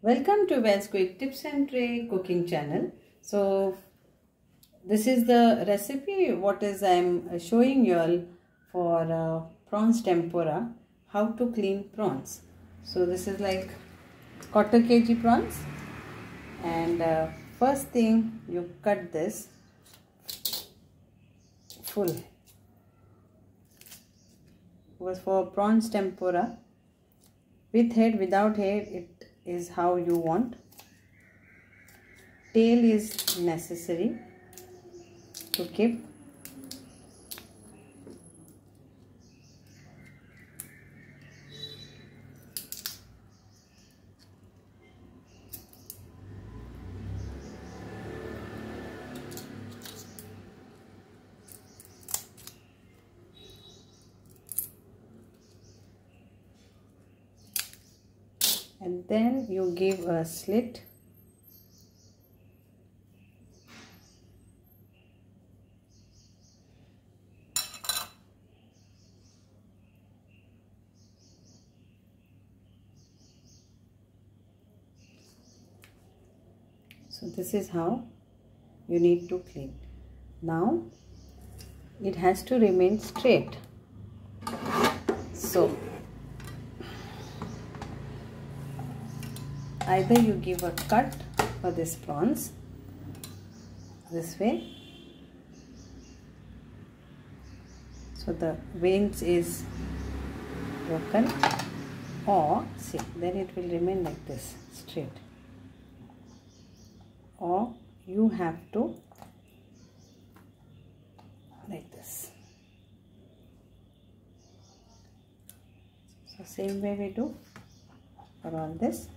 Welcome to Val's Quick Tips and Tricks cooking channel. So this is the recipe what is I'm showing you all for prawns tempura, how to clean prawns. So this is like 1/4 kg prawns, and first thing you cut this full. Was for prawns tempura, with head, without head, it is how you want. Tail is necessary to keep. And then you give a slit. So this is how you need to clean. Now it has to remain straight. So either you give a cut for this prawns this way, so the veins is broken, or see, then it will remain like this straight, or you have to like this. So same way we do for all this.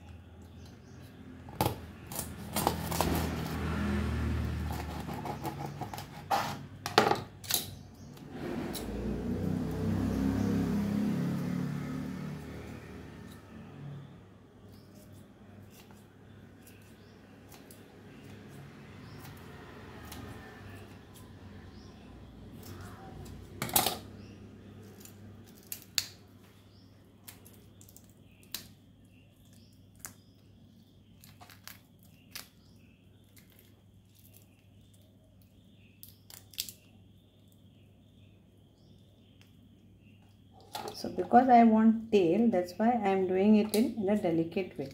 So because I want tail, that's why I am doing it in a delicate way.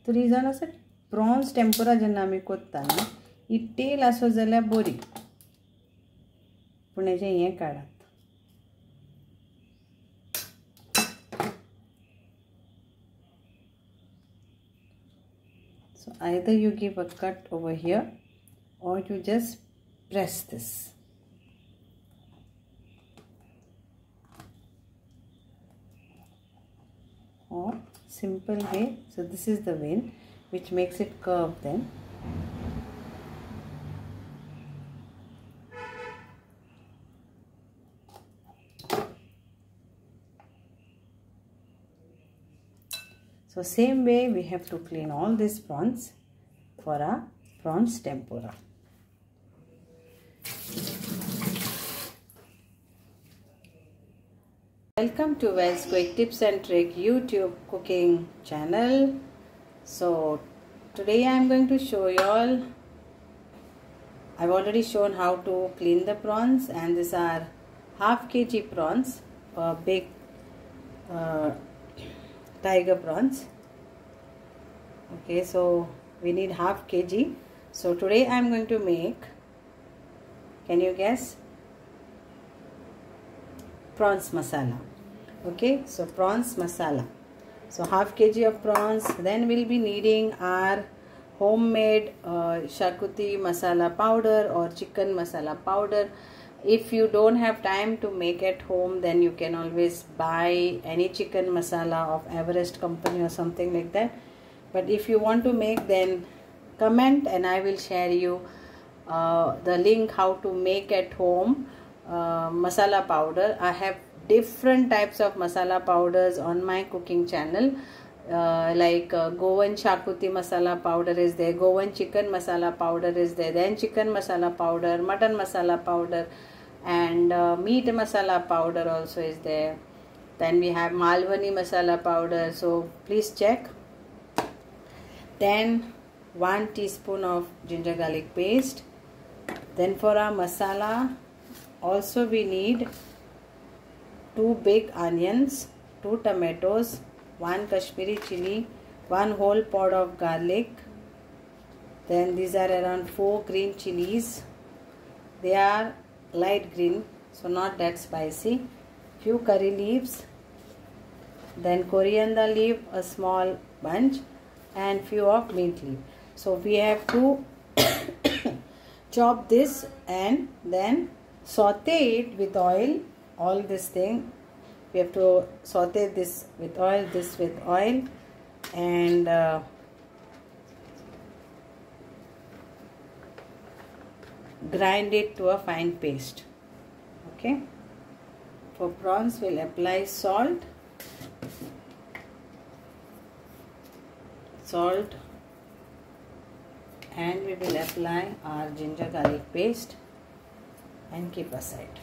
The reason is that prawns tempura jenna आमी कोत्ताना ही tail आसो जाल्यार बरी, पूण हेजे हे काढात. So either you give a cut over here, or you just press this. Or simple way, so this is the vein which makes it curve then. So same way we have to clean all these prawns for our prawns tempura. Welcome to Val's Quick Tips and Tricks YouTube cooking channel. So today I am going to show you all. I've already shown how to clean the prawns, and these are 1/2 kg prawns, big tiger prawns. Okay, so we need 1/2 kg. So today I am going to make, can you guess? Prawns masala. Okay, so prawns masala. So 1/2 kg of prawns. Then we'll be needing our homemade shakuti masala powder or chicken masala powder. If you don't have time to make at home, then you can always buy any chicken masala of Everest company or something like that. But if you want to make, then comment and I will share you the link how to make at home masala powder. I have different types of masala powders on my cooking channel, like Goan Shakuti masala powder is there, Goan chicken masala powder is there, then chicken masala powder, mutton masala powder, and meat masala powder also is there. Then we have Malwani masala powder, so please check. Then 1 teaspoon of ginger garlic paste. Then for our masala also we need 2 big onions, 2 tomatoes, 1 Kashmiri chili, 1 whole pod of garlic. Then these are around 4 green chilies. They are light green, so not that spicy. Few curry leaves. Then coriander leaf, a small bunch, and few of mint leaf. So we have to chop this and then saute it with oil. All this thing we have to saute this with oil, this with oil, and grind it to a fine paste. Okay. For prawns we'll apply salt, and we will apply our ginger garlic paste and keep aside.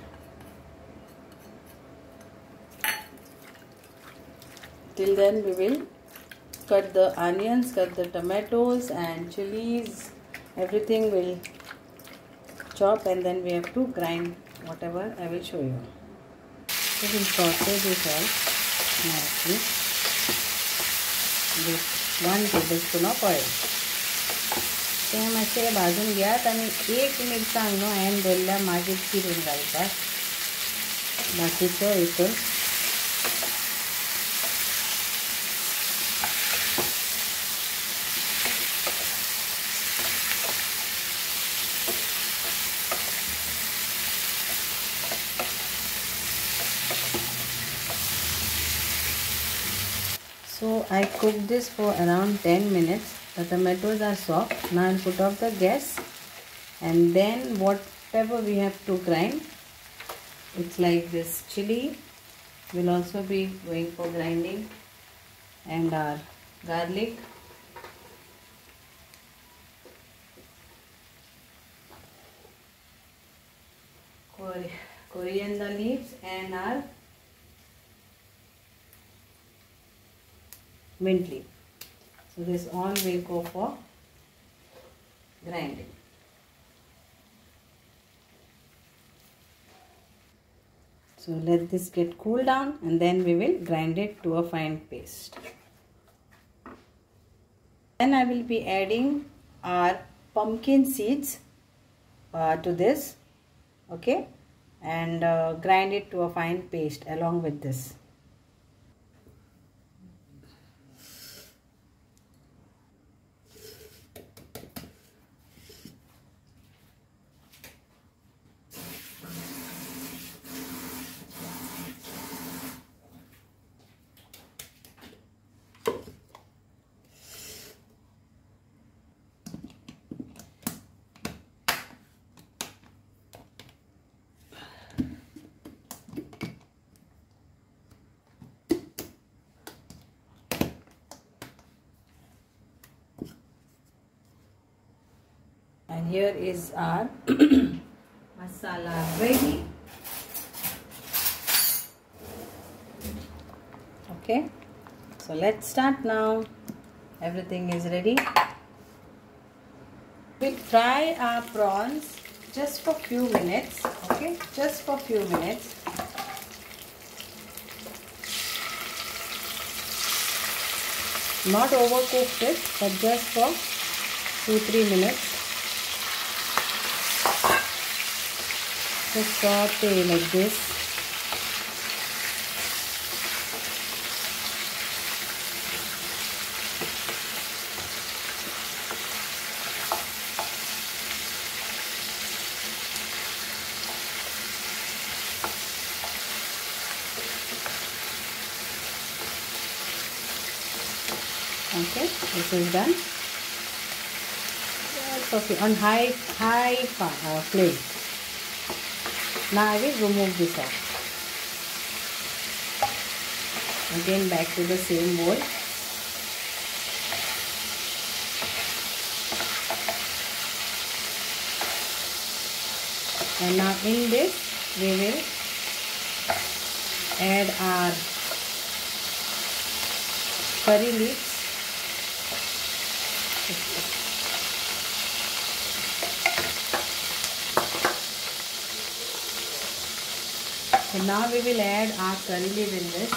Till then we will cut the onions, cut the tomatoes and chilies, everything will chop, and then we have to grind whatever I will show you. We will saute this all nicely with 1 tablespoon of oil. ते मातशें भाजून घेयात आनी 1 मिरसांग न्हू हांवें दवरल्या मागीर चिरून घालतात, बाकीचो हितून So I cooked this for around 10 minutes. The tomatoes are soft. Now I'll put off the gas, and then whatever we have to grind, it's like this chili will also be going for grinding, and our garlic, coriander leaves, and our mint leaf. So this all will go for grinding. So let this get cool down, and then we will grind it to a fine paste. Then I will be adding our pumpkin seeds to this, okay, and grind it to a fine paste along with this. And here is our masala ready. Okay, so let's start now. Everything is ready. We'll fry our prawns just for few minutes. Okay, just for few minutes. Not overcooked it, but just for 2-3 minutes. Just saute like this. Okay, this is done. That's okay, on high flame. Now I will remove this off. Again back to the same bowl. And now in this we will add our curry leaves. So now we will add our curry leaf in this.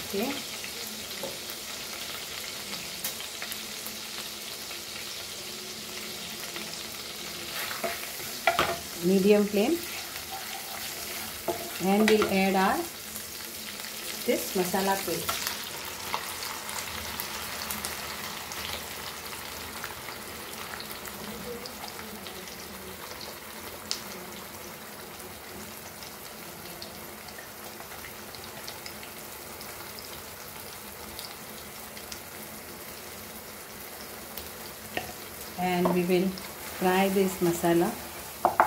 Okay. Medium flame, and we'll add our this masala paste. And we will fry this masala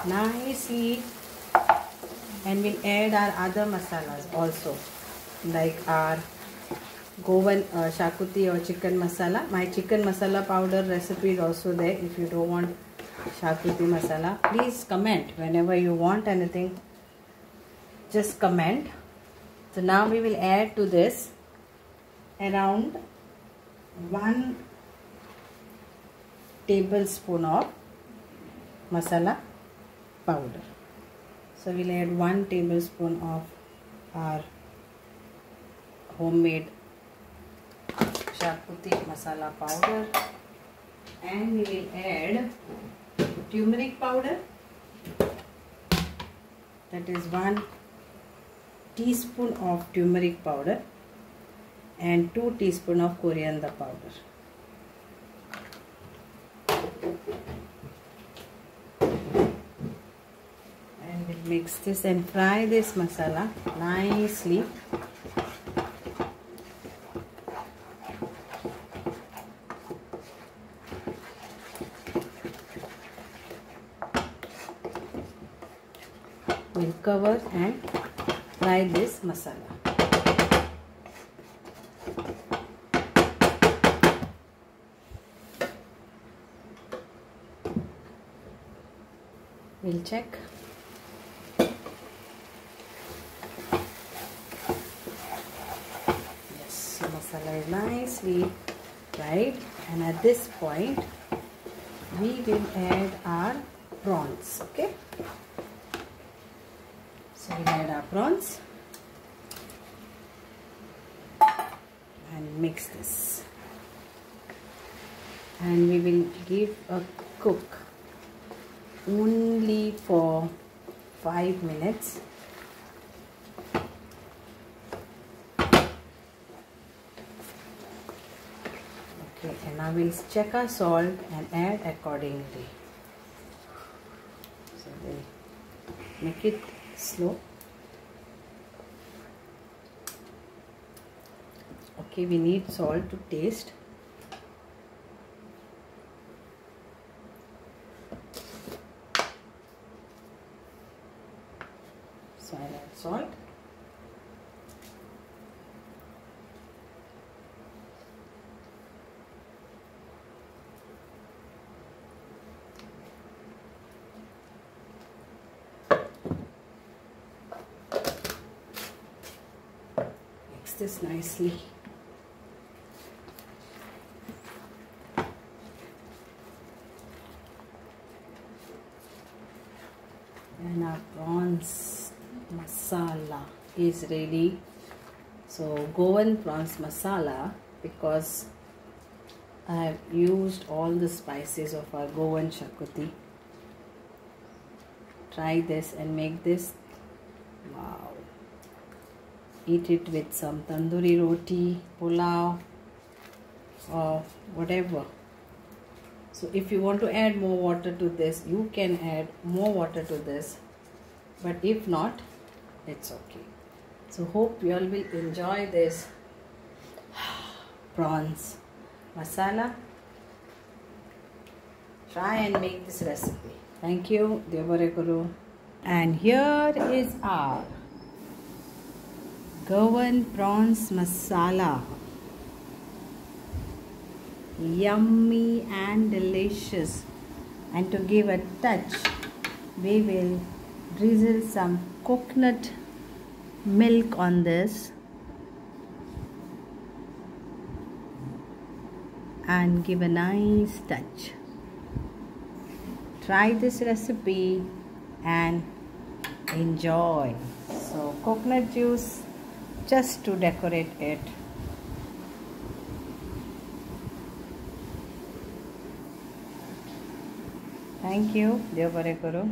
nicely, and we'll add our other masalas also, like our Goan shakuti or chicken masala. My chicken masala powder recipe is also there. If you don't want shakuti masala, please comment. Whenever you want anything, just comment. So now we will add to this around 1 tablespoon of masala powder. So we'll add 1 tablespoon of our homemade shakuti masala powder, and we will add turmeric powder, that is 1 teaspoon of turmeric powder, and 2 teaspoons of coriander powder. And we'll mix this and fry this masala nicely. We'll cover and fry this masala. We'll check. Yes, so masala is nicely fried, and at this point we will add our prawns. Okay, so we'll add our prawns and mix this, and we will give a cook only for 5 minutes. Okay, and now we'll check our salt and add accordingly. So we'll make it slow. Okay, we need salt to taste. So I'll add salt. Mix this nicely. And our prawns masala is ready. So Goan Prawns Masala, because I have used all the spices of our Goan shakuti. Try this and make this. Wow. Eat it with some tandoori roti, pulao, or whatever. So if you want to add more water to this, you can add more water to this, but if not, it's okay. So hope you all will enjoy this prawns masala. Try and make this recipe. Thank you. Devare Guru. And here is our Goan Prawns Masala. Yummy and delicious. And to give a touch, we will drizzle some coconut milk on this and give a nice touch. Try this recipe and enjoy. So coconut juice just to decorate it. Thank you. Dev Bare Karo.